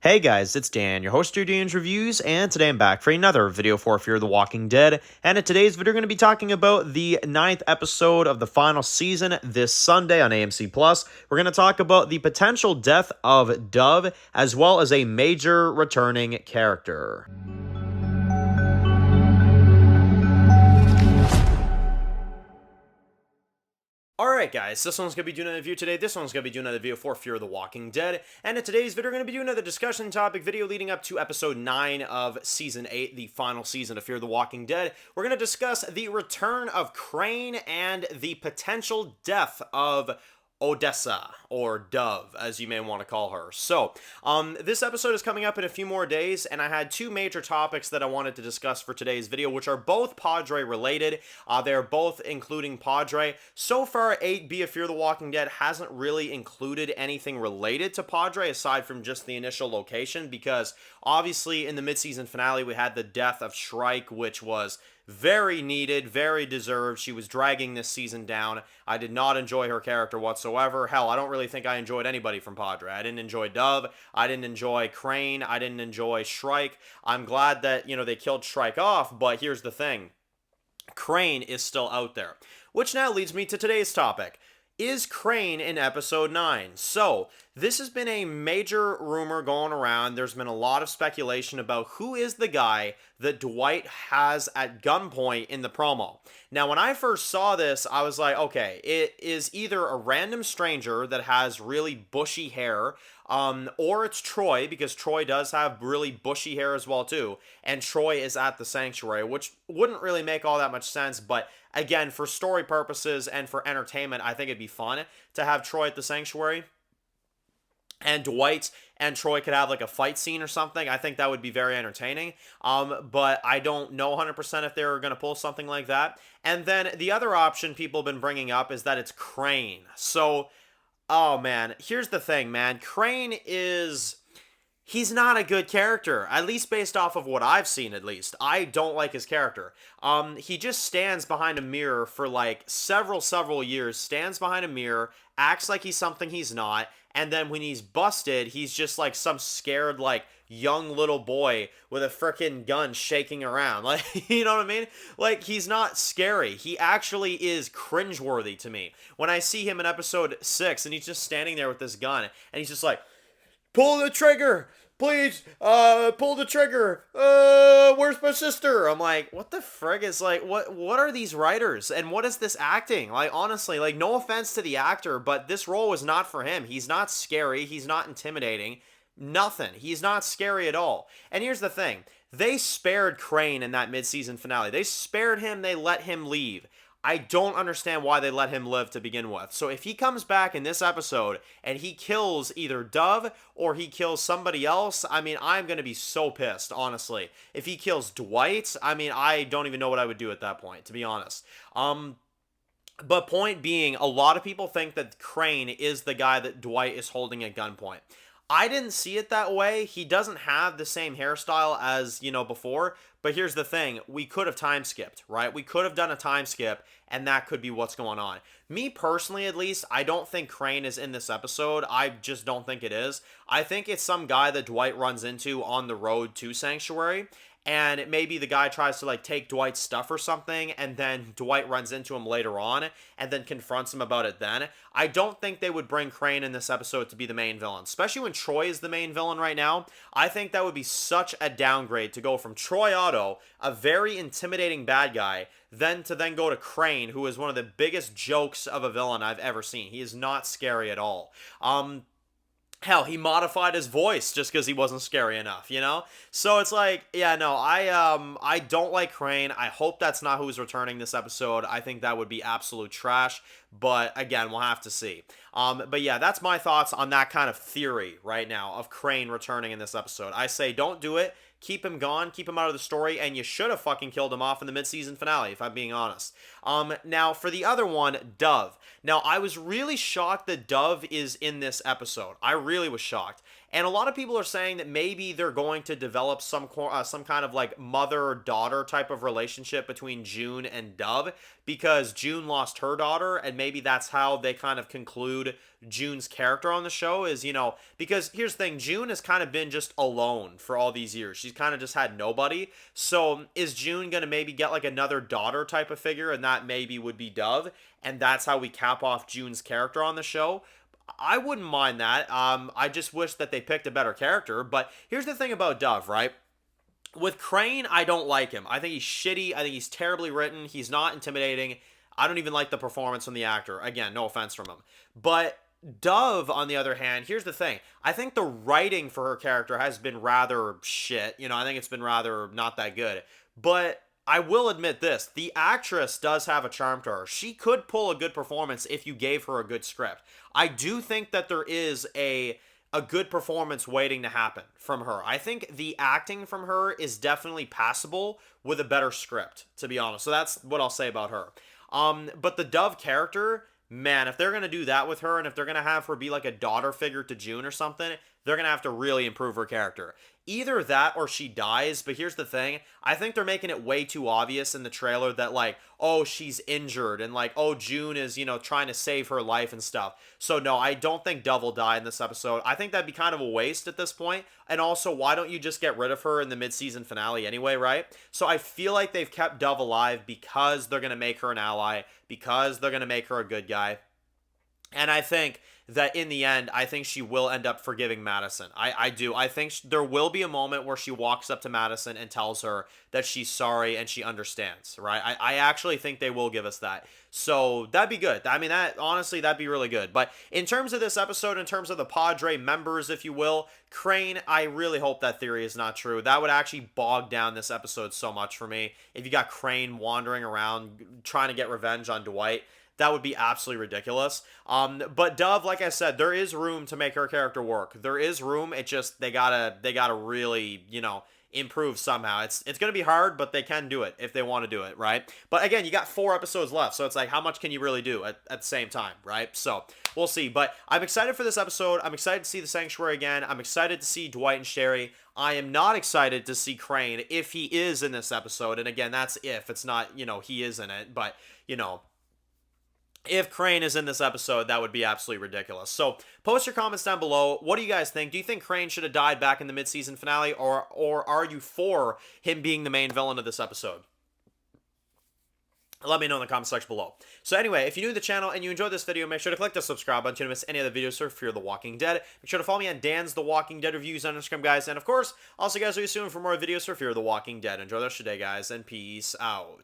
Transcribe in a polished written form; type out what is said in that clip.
Hey guys, it's Dan, your host of Dan's Reviews, and today I'm back for another video for Fear the Walking Dead. And in today's video, we're going to be talking about the 9th episode of the final season this Sunday on AMC+. We're going to talk about the potential death of Dove, as well as a major returning character. Alright guys, this one's going to be doing another review today. This one's going to be doing another video for Fear the Walking Dead. And in today's video, we're going to be doing another discussion topic video leading up to episode 9 of season 8, the final season of Fear the Walking Dead. We're going to discuss the return of Crane and the potential death of Odessa, or Dove, as you may want to call her. So, this episode is coming up in a few more days, and I had two major topics that I wanted to discuss for today's video, which are both Padre related. They're both including Padre. So far, 8B of Fear the Walking Dead hasn't really included anything related to Padre, aside from just the initial location, because obviously in the mid-season finale, we had the death of Shrike, which was very needed, very deserved. She was dragging this season down. I did not enjoy her character whatsoever. Hell, I don't really think I enjoyed anybody from Padre. I didn't enjoy Dove. I didn't enjoy Crane. I didn't enjoy Shrike. I'm glad that, they killed Shrike off, but here's the thing. Crane is still out there. Which now leads me to today's topic. Is Crane in episode 9? So, this has been a major rumor going around. There's been a lot of speculation about who is the guy that Dwight has at gunpoint in the promo. Now, when I first saw this, I was like, okay, it is either a random stranger that has really bushy hair, or it's Troy, because Troy does have really bushy hair as well, too, and Troy is at the sanctuary, which wouldn't really make all that much sense, but again, for story purposes and for entertainment, I think it'd be fun to have Troy at the sanctuary. And Dwight and Troy could have like a fight scene or something. I think that would be very entertaining. But I don't know 100% if they're going to pull something like that. And then the other option people have been bringing up is that it's Crane. So, oh man, here's the thing, man. Crane is... He's not a good character, at least based off of what I've seen, at least. I don't like his character. He just stands behind a mirror for like several years, stands behind a mirror, acts like he's something he's not, and then when he's busted, he's just like some scared, like, young little boy with a frickin' gun shaking around. Like, you know what I mean? Like, he's not scary. He actually is cringeworthy to me. When I see him in episode 6, and he's just standing there with this gun, and he's just like, pull the trigger, please, pull the trigger, where's my sister? I'm like, what the frig is, like, what are these writers, and what is this acting? Like, honestly, like, no offense to the actor, but this role was not for him. He's not scary, he's not intimidating, nothing. He's not scary at all. And here's the thing, they spared Crane in that mid-season finale. They spared him, they let him leave. I don't understand why they let him live to begin with. So if he comes back in this episode and he kills either Dove or he kills somebody else, I mean, I'm going to be so pissed, honestly. If he kills Dwight, I mean, I don't even know what I would do at that point, to be honest. But point being, a lot of people think that Crane is the guy that Dwight is holding at gunpoint. I didn't see it that way. He doesn't have the same hairstyle as, before. But here's the thing. We could have time skipped, right? We could have done a time skip, and that could be what's going on. Me personally, at least, I don't think Crane is in this episode. I just don't think it is. I think it's some guy that Dwight runs into on the road to Sanctuary. And maybe the guy tries to, like, take Dwight's stuff or something, and then Dwight runs into him later on, and then confronts him about it then. I don't think they would bring Crane in this episode to be the main villain, especially when Troy is the main villain right now. I think that would be such a downgrade to go from Troy Otto, a very intimidating bad guy, then go to Crane, who is one of the biggest jokes of a villain I've ever seen. He is not scary at all. Hell, he modified his voice just because he wasn't scary enough, So it's like, yeah, no, I don't like Crane. I hope that's not who's returning this episode. I think that would be absolute trash. But again, we'll have to see. But yeah, that's my thoughts on that kind of theory right now of Crane returning in this episode. I say don't do it. Keep him gone, keep him out of the story, and you should have fucking killed him off in the mid-season finale, if I'm being honest. Now, for the other one, Dove. Now, I was really shocked that Dove is in this episode. I really was shocked. And a lot of people are saying that maybe they're going to develop some kind of like mother-daughter type of relationship between June and Dove, because June lost her daughter, and maybe that's how they kind of conclude June's character on the show is, because here's the thing, June has kind of been just alone for all these years. She's kind of just had nobody. So is June going to maybe get like another daughter type of figure, and that maybe would be Dove, and that's how we cap off June's character on the show? I wouldn't mind that. I just wish that they picked a better character. But here's the thing about Dove, right? With Crane, I don't like him. I think he's shitty. I think he's terribly written. He's not intimidating. I don't even like the performance from the actor. Again, no offense from him. But Dove, on the other hand, here's the thing. I think the writing for her character has been rather shit. I think it's been rather not that good. But I will admit this. The actress does have a charm to her. She could pull a good performance if you gave her a good script. I do think that there is a good performance waiting to happen from her. I think the acting from her is definitely passable with a better script, to be honest. So that's what I'll say about her. But the Dove character, man, if they're going to do that with her, and if they're going to have her be like a daughter figure to June or something, they're going to have to really improve her character. Either that or she dies, but here's the thing. I think they're making it way too obvious in the trailer that, like, oh, she's injured, and like, oh, June is, trying to save her life and stuff. So no, I don't think Dove will die in this episode. I think that'd be kind of a waste at this point. And also, why don't you just get rid of her in the mid-season finale anyway, right? So I feel like they've kept Dove alive because they're going to make her an ally, because they're going to make her a good guy. And I think that in the end, I think she will end up forgiving Madison. I do. I think there will be a moment where she walks up to Madison and tells her that she's sorry and she understands, right? I actually think they will give us that. So that'd be good. I mean, honestly, that'd be really good. But in terms of this episode, in terms of the Padre members, if you will, Crane, I really hope that theory is not true. That would actually bog down this episode so much for me. If you got Crane wandering around trying to get revenge on Dwight, that would be absolutely ridiculous. But Dove, like I said, there is room to make her character work. There is room. It just they gotta really, improve somehow. It's gonna be hard, but they can do it if they want to do it, right? But again, you got 4 episodes left, so it's like, how much can you really do at the same time, right? So we'll see. But I'm excited for this episode. I'm excited to see the Sanctuary again. I'm excited to see Dwight and Sherry. I am not excited to see Crane if he is in this episode. And again, that's if. It's not, he is in it, but if Crane is in this episode, that would be absolutely ridiculous. So post your comments down below. What do you guys think? Do you think Crane should have died back in the mid-season finale, or are you for him being the main villain of this episode? Let me know in the comment section below. So anyway, if you're new to the channel and you enjoyed this video, make sure to click the subscribe button to not miss any other videos for Fear the Walking Dead. Make sure to follow me on Dan's The Walking Dead Reviews on Instagram, guys. And of course, I'll see you guys really soon for more videos for Fear the Walking Dead. Enjoy the rest of your day, guys, and peace out.